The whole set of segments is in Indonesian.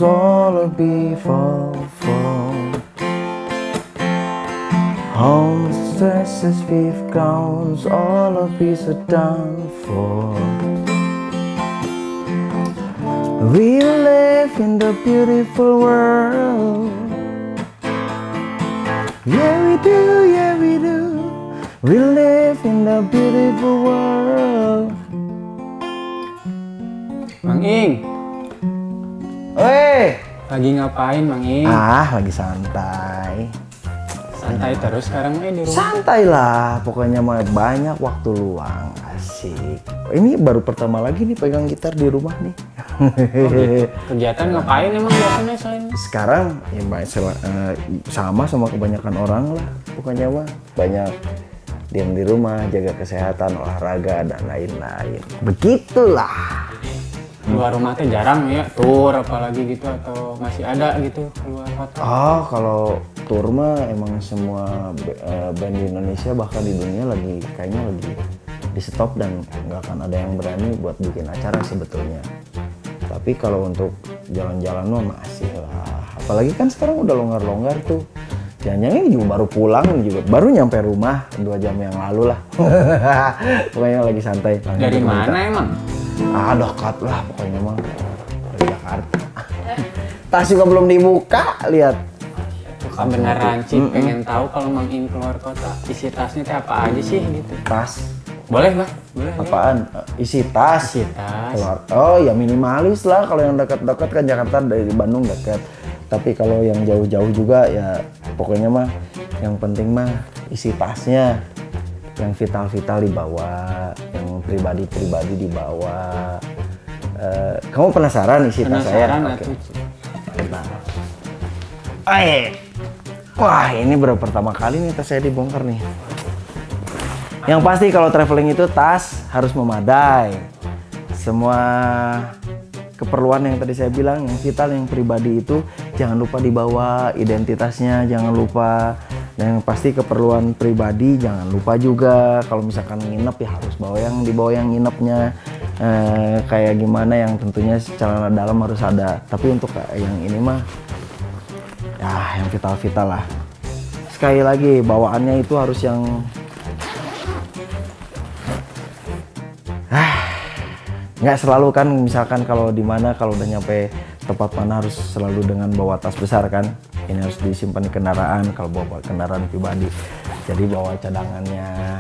all a before fall. Home stresses we've grounds, all of these are done for. We live in the beautiful world. Yeah we do, yeah we do. We live in the beautiful world. Mang Ing, Weh, lagi ngapain Mang Ing? lagi santai. Santai terus sekarang di rumah. Santai lah, pokoknya mah banyak waktu luang, asik. Ini baru pertama lagi nih pegang gitar di rumah nih. Kegiatan ngapain emang biasanya selain? Sekarang ya sama kebanyakan orang lah, pokoknya mah banyak diam di rumah, jaga kesehatan, olahraga dan lain-lain. Begitulah. Keluar rumah teh jarang ya, tur apalagi gitu atau masih ada gitu keluar kota? Oh, kalau tour mah emang semua band di Indonesia bahkan di dunia kayaknya lagi di stop dan nggak akan ada yang berani buat bikin acara sebetulnya. Tapi kalau untuk jalan-jalan mah masih lah. Apalagi kan sekarang udah longgar-longgar tuh. Jangan-jangan ini juga baru pulang juga, baru nyampe rumah 2 jam yang lalu lah. Pokoknya lagi santai. Dari mana emang? Dekat lah pokoknya mah dari Jakarta. Tas juga belum dibuka, lihat. Bukan beneran Cip, pengen tahu kalau Mang Ing keluar kota isi tasnya teh apa aja sih gitu? Tas. Boleh Bang? Boleh. Apaan? Isi tas. Isi tas. Keluar. Oh ya minimalis lah, kalau yang dekat-dekat kan Jakarta dari Bandung dekat. Tapi kalau yang jauh-jauh juga ya pokoknya mah yang penting mah isi tasnya. Yang vital-vital dibawa, yang pribadi-pribadi dibawa. Kamu penasaran isi tas saya? Penasaran Oke. Atuh. Wah, ini baru pertama kali nih tas saya dibongkar nih. Yang pasti kalau traveling itu tas harus memadai. Semua keperluan yang tadi saya bilang, yang vital, yang pribadi itu jangan lupa dibawa, identitasnya jangan lupa. Dan yang pasti keperluan pribadi jangan lupa juga. Kalau misalkan nginep ya harus dibawa yang nginepnya. Kayak gimana yang tentunya celana dalam harus ada. Tapi untuk yang ini mah ya yang vital-vital lah. Sekali lagi bawaannya itu harus yang nggak selalu kan, misalkan kalau di mana kalau udah nyampe tempat mana harus selalu dengan bawa tas besar kan. Ini harus disimpan di kendaraan kalau bawa kendaraan pribadi. Jadi bawa cadangannya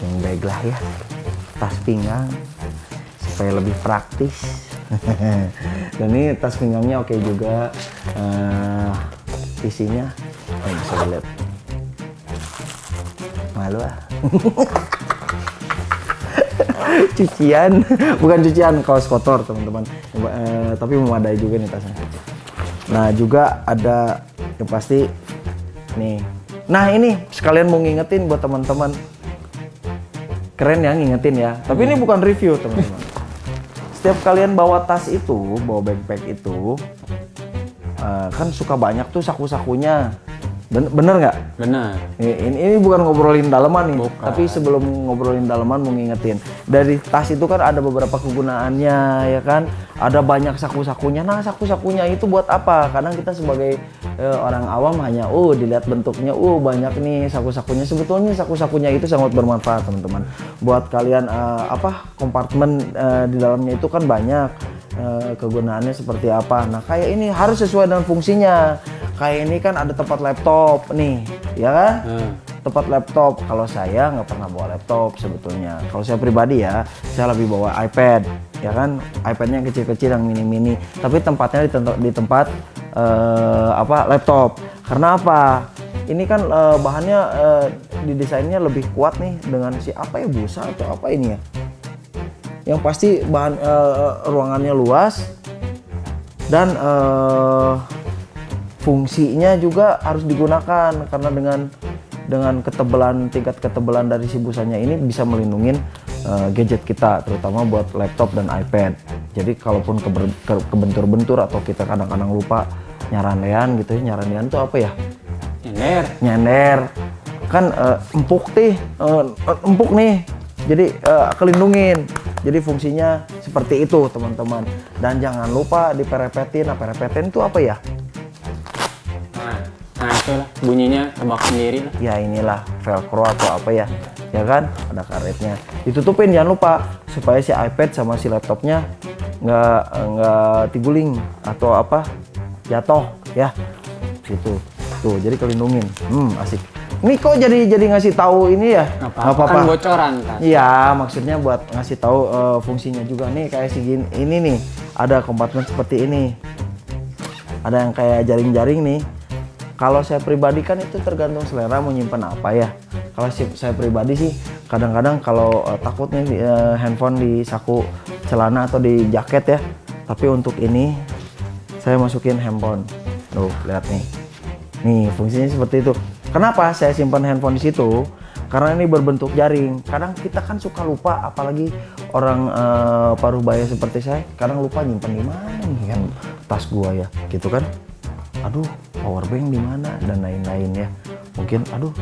yang bag lah ya, tas pinggang supaya lebih praktis. Dan ini tas pinggangnya oke juga. Isinya bisa dilihat. Malu ah. Cucian, bukan cucian, kaos kotor teman-teman. Tapi memadai juga nih tasnya. Nah juga ada yang pasti nih. Nah ini sekalian mau ngingetin buat teman-teman. Keren ya ngingetin ya. Tapi ini bukan review teman-teman. Setiap kalian bawa tas itu, bawa backpack itu, kan suka banyak tuh saku-sakunya. Bener nggak? Bener. Ini bukan ngobrolin daleman nih, Bukan. tapi sebelum ngobrolin daleman mau ngingetin. Dari tas itu kan ada beberapa kegunaannya, ya kan? Ada banyak saku-sakunya. Nah, saku-sakunya itu buat apa? Kadang kita sebagai orang awam hanya, dilihat bentuknya, banyak nih saku-sakunya. Sebetulnya saku-sakunya itu sangat bermanfaat, teman-teman. Buat kalian, kompartemen di dalamnya itu kan banyak. Kegunaannya seperti apa. Nah kayak ini harus sesuai dengan fungsinya. Kayak ini kan ada tempat laptop nih, ya kan? Tempat laptop. Kalau saya nggak pernah bawa laptop sebetulnya. Kalau saya pribadi ya, saya lebih bawa iPad, ya kan? iPadnya yang kecil-kecil, yang mini-mini. Tapi tempatnya di tempat laptop. Karena apa? Ini kan bahannya didesainnya lebih kuat nih dengan busa atau apa ini ya? Yang pasti bahan ruangannya luas dan fungsinya juga harus digunakan karena dengan tingkat ketebalan dari si busanya ini bisa melindungi gadget kita, terutama buat laptop dan iPad. Jadi kalaupun kebentur-bentur atau kita kadang-kadang lupa nyaranean gitu ya, nyaranean itu apa ya? Nyender. Kan empuk nih, jadi kelindungin. Jadi fungsinya seperti itu teman-teman. Dan jangan lupa diperepetin. Nah, perepetin itu apa ya? Nah itulah bunyinya tebak sendiri lah. Ya inilah velcro atau apa ya, ya kan? Ada karetnya. Ditutupin jangan lupa supaya si iPad sama si laptopnya nggak tiguling atau apa jatuh ya. Gitu. Tuh jadi kelindungin. Asik. Ini kok jadi ngasih tahu ini ya? Nggak apa-apa. Kan bocoran kan? Iya, maksudnya buat ngasih tahu fungsinya juga nih kayak segini. Ini nih ada kompartemen seperti ini. Ada yang kayak jaring-jaring nih. Kalau saya pribadi kan itu tergantung selera mau nyimpan apa ya. Kalau saya pribadi sih kadang-kadang kalau takut nih handphone di saku celana atau di jaket ya. Tapi untuk ini saya masukin handphone. Tuh, lihat nih. Nih, fungsinya seperti itu. Kenapa saya simpan handphone di situ? Karena ini berbentuk jaring. Kadang kita kan suka lupa, apalagi orang paruh baya seperti saya. Kadang lupa nyimpan di mana nih kan tas gua ya, gitu kan? Aduh, power bank di mana dan lain-lain ya. Mungkin, aduh,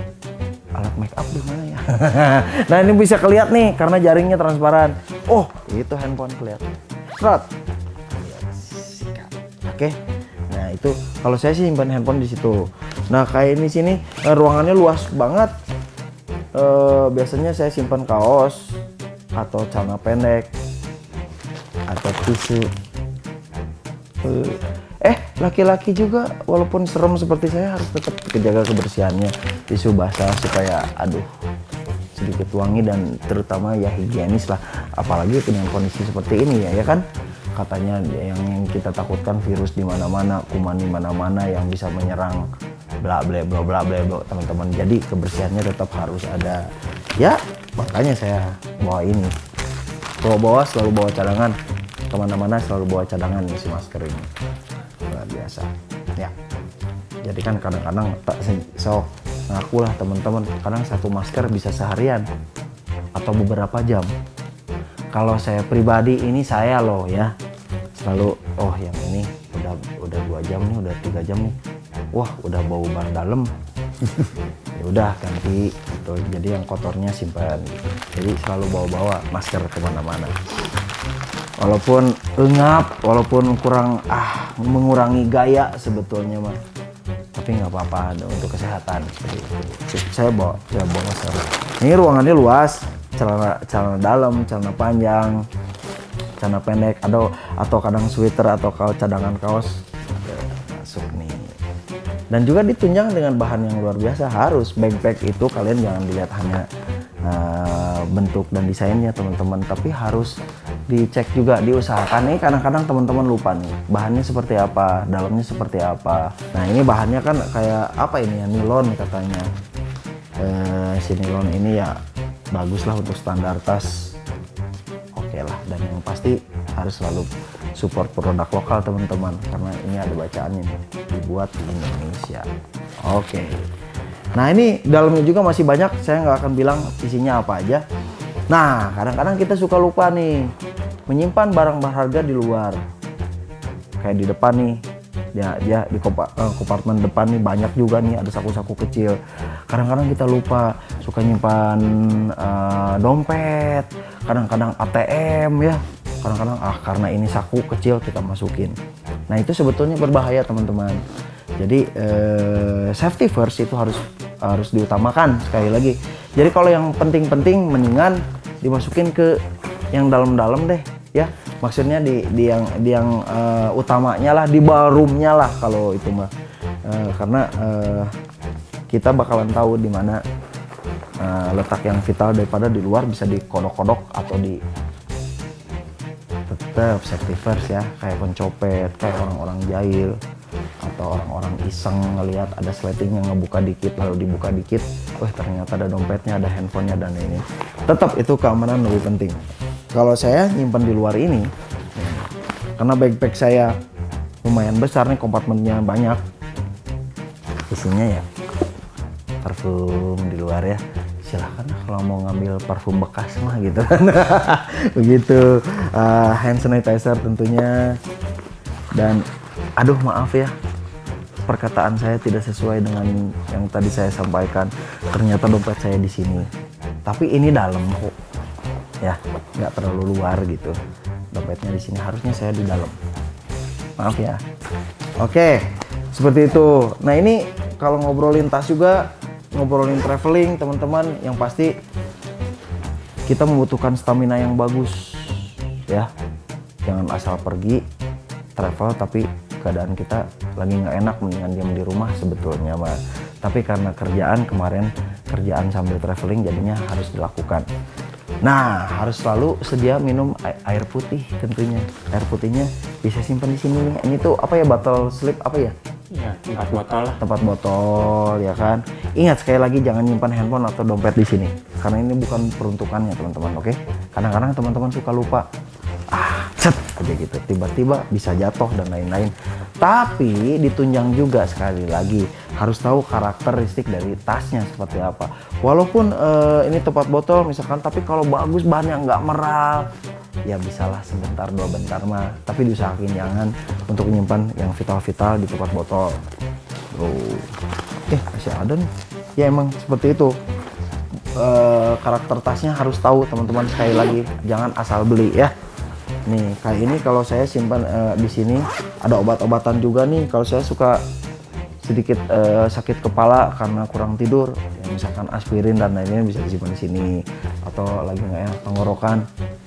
alat make up di mana ya? Nah ini bisa kelihatan nih karena jaringnya transparan. Oh, itu handphone kelihatan. Serat. Oke. Nah itu kalau saya sih simpan handphone di situ. Nah kayak ini sini ruangannya luas banget. Biasanya saya simpan kaos atau celana pendek atau tisu. Laki-laki juga walaupun serem seperti saya harus tetap menjaga kebersihannya. Tisu basah supaya sedikit wangi dan terutama ya higienis lah. Apalagi dengan kondisi seperti ini ya kan. Katanya yang kita takutkan virus di mana-mana, kuman di mana-mana yang bisa menyerang bla bla bla bla bla teman-teman. Jadi kebersihannya tetap harus ada. Ya, makanya saya bawa ini. Bawa selalu bawa cadangan. Kemana-mana selalu bawa cadangan isi masker ini. Luar biasa. Ya. Jadi kan kadang-kadang ngaku lah teman-teman. Kadang satu masker bisa seharian atau beberapa jam. Kalau saya pribadi ini saya loh ya selalu yang ini udah 2 jam nih, udah 3 jam nih, wah udah bau ban dalam. Ya udah ganti gitu. Jadi yang kotornya simpan. Jadi selalu bawa masker kemana-mana. Walaupun engap, walaupun kurang mengurangi gaya sebetulnya mah, tapi nggak apa-apa untuk kesehatan. Saya bawa masker. Ini ruangannya luas. Celana dalam, celana panjang, celana pendek, atau kadang sweater atau cadangan kaos masuk nih. Dan juga ditunjang dengan bahan yang luar biasa. Harus backpack itu kalian jangan dilihat hanya bentuk dan desainnya teman-teman, tapi harus dicek juga, diusahakan. Nih kadang-kadang teman-teman lupa nih bahannya seperti apa, dalamnya seperti apa. Nah ini bahannya kan kayak apa ini ya, nilon katanya. Si nilon ini ya bagus lah untuk standar tas. Oke lah, dan yang pasti harus selalu support produk lokal teman-teman, karena ini ada bacaannya nih, dibuat di Indonesia. Oke. Nah ini dalamnya juga masih banyak, saya nggak akan bilang isinya apa aja. Nah kadang-kadang kita suka lupa nih menyimpan barang berharga di luar, kayak di depan nih. Ya di kompartemen depan nih banyak juga nih, ada saku-saku kecil. Kadang-kadang kita lupa, suka nyimpan dompet, kadang-kadang ATM ya. Kadang-kadang karena ini saku kecil kita masukin. Nah itu sebetulnya berbahaya teman-teman. Jadi safety first itu harus diutamakan sekali lagi. Jadi kalau yang penting-penting mendingan dimasukin ke yang dalam-dalam deh ya. Maksudnya di yang utamanya lah, di ballroomnya lah kalau itu mah, karena kita bakalan tahu di mana letak yang vital daripada di luar bisa dikodok-kodok atau di tetap safety first ya, kayak pencopet, kayak orang-orang jahil atau orang-orang iseng ngelihat ada sleting yang ngebuka dikit lalu dibuka dikit, wah ternyata ada dompetnya, ada handphonenya dan ini. Tetap itu keamanan lebih penting. Kalau saya nyimpan di luar ini, karena backpack saya lumayan besar nih, kompartemennya banyak, isinya ya parfum di luar ya. Silahkan kalau mau ngambil parfum bekas mah gitu kan. Begitu. Hand sanitizer tentunya. Dan aduh maaf ya, perkataan saya tidak sesuai dengan yang tadi saya sampaikan. Ternyata dompet saya di sini, tapi ini dalam kok. ya, nggak terlalu luar gitu. Dompetnya di sini, harusnya saya di dalam. Maaf ya. Oke, seperti itu. Nah ini kalau ngobrolin tas juga, ngobrolin traveling teman-teman, yang pasti kita membutuhkan stamina yang bagus ya. Jangan asal pergi travel tapi keadaan kita lagi nggak enak, mendingan diam di rumah sebetulnya mah. Tapi karena kerjaan sambil traveling jadinya harus dilakukan. Nah, harus selalu sedia minum air putih tentunya. Air putihnya bisa simpan di sini nih. Ini tuh apa ya, botol slip apa ya? Ya, tempat botol lah. Tempat botol ya kan. Ingat sekali lagi, jangan nyimpan handphone atau dompet di sini. Karena ini bukan peruntukannya teman-teman, oke? Kadang-kadang teman-teman suka lupa. Cet aja gitu, tiba-tiba bisa jatuh dan lain-lain. Tapi ditunjang juga sekali lagi, harus tahu karakteristik dari tasnya seperti apa. Walaupun ini tempat botol misalkan, tapi kalau bagus bahannya nggak meral, ya bisalah sebentar dua bentar mah. Tapi diusahakan jangan untuk menyimpan yang vital-vital di tempat botol. Masih ada nih. Ya emang seperti itu. Karakter tasnya harus tahu teman-teman, sekali lagi jangan asal beli ya. Nih kayak ini kalau saya simpan di sini ada obat-obatan juga nih. Kalau saya suka sedikit sakit kepala karena kurang tidur, ya misalkan aspirin dan lainnya bisa disimpan di sini. Atau lagi nggak enak tenggorokan,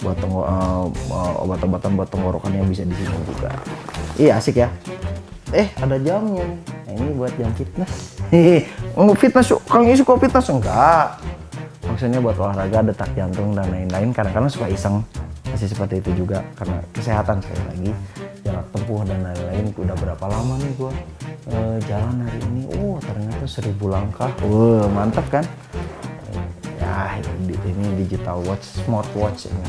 buat obat-obatan buat tenggorokan yang bisa di sini juga. Iya asik ya. Ada jamnya nih. Nah, ini buat jam fitness. Fitness, Kang Is suka fitness enggak? Maksudnya buat olahraga, detak jantung dan lain-lain. Kadang-kadang suka iseng. Masih seperti itu juga karena kesehatan sekali lagi, jarak tempuh dan lain-lain. Udah berapa lama nih gua jalan hari ini? Ternyata 1000 langkah. Mantap kan? Ya ini digital watch, smartwatch ini.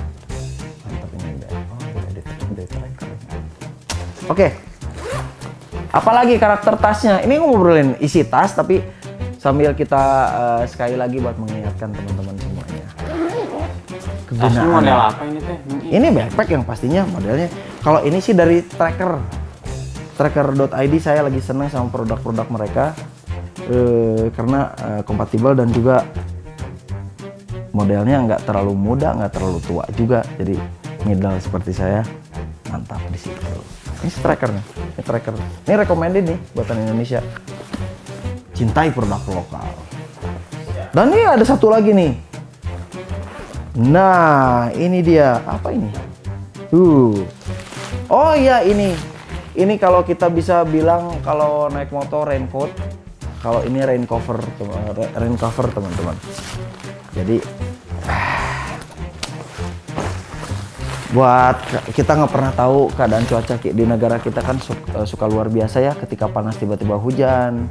Mantap ini udah. Udah tracker. Oke. Apalagi karakter tasnya? Ini ngobrolin isi tas tapi sambil kita sekali lagi buat mengingatkan teman-teman semuanya. Tasnya model apa ini teh? Ini backpack yang pastinya modelnya. Kalau ini sih dari tracker.id, saya lagi seneng sama produk-produk mereka karena kompatibel dan juga modelnya nggak terlalu muda, nggak terlalu tua juga. Jadi middle seperti saya, mantap di situ. Ini trackernya, ini tracker. Ini recommended nih buatan Indonesia. Cintai produk lokal. Dan ini ada satu lagi nih. Nah, ini dia. Apa ini? Oh iya ini. Ini kalau kita bisa bilang kalau naik motor raincoat. Kalau ini rain cover teman-teman. Jadi buat kita nggak pernah tahu keadaan cuaca di negara kita kan suka luar biasa ya. Ketika panas tiba-tiba hujan.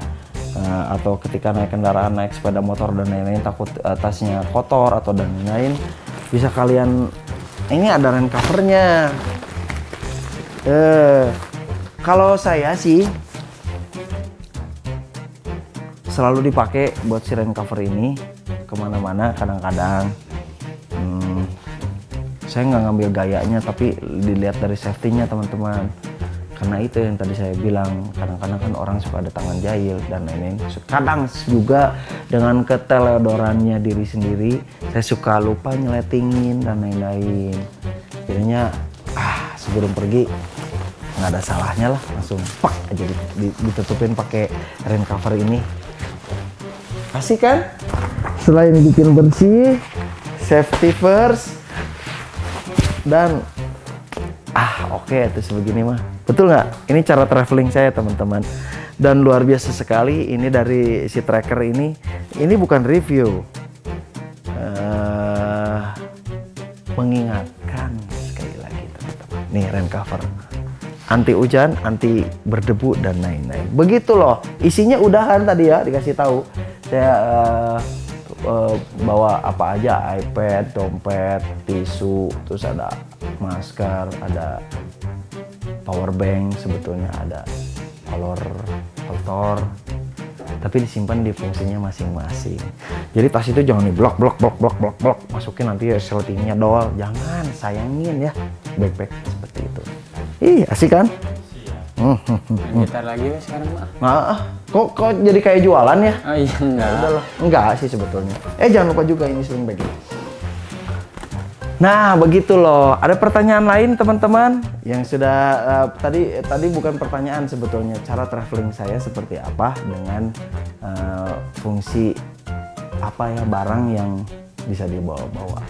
Atau ketika naik kendaraan, naik sepeda motor dan lain-lain, takut tasnya kotor atau dan lain-lain, bisa kalian, ini ada rain covernya. Kalau saya sih selalu dipakai buat si rain cover ini kemana-mana. Kadang-kadang saya nggak ngambil gayanya tapi dilihat dari safety-nya teman-teman. Karena itu yang tadi saya bilang, kadang-kadang kan orang suka ada tangan jahil dan lain-lain. Kadang juga dengan keteledorannya diri sendiri, saya suka lupa nyeletingin dan lain-lain. Jadinya sebelum pergi nggak ada salahnya lah, langsung pak aja ditutupin pakai rain cover ini. Asik kan? Selain bikin bersih, safety first, dan oke, itu sebegini mah. Betul nggak? Ini cara traveling saya teman-teman. Dan luar biasa sekali ini dari si tracker ini. Ini bukan review. Mengingatkan sekali lagi teman-teman. Nih rain cover. Anti hujan, anti berdebu dan lain-lain. Begitu loh. Isinya udahan tadi ya dikasih tahu. Saya bawa apa aja, iPad, dompet, tisu, terus ada masker, ada power bank, sebetulnya ada kolor, tapi disimpan di fungsinya masing-masing. Jadi tas itu jangan blok, masukin nanti seletingnya doang, jangan, sayangin ya backpack seperti itu. Asik kan? Gitar lagi wes sekarang mah. Kok jadi kayak jualan ya? Oh iya enggak. Enggak sih sebetulnya. Jangan lupa juga ini sling bag. Nah, begitu loh. Ada pertanyaan lain teman-teman yang sudah tadi bukan pertanyaan sebetulnya, cara traveling saya seperti apa dengan fungsi apa ya barang yang bisa dibawa-bawa.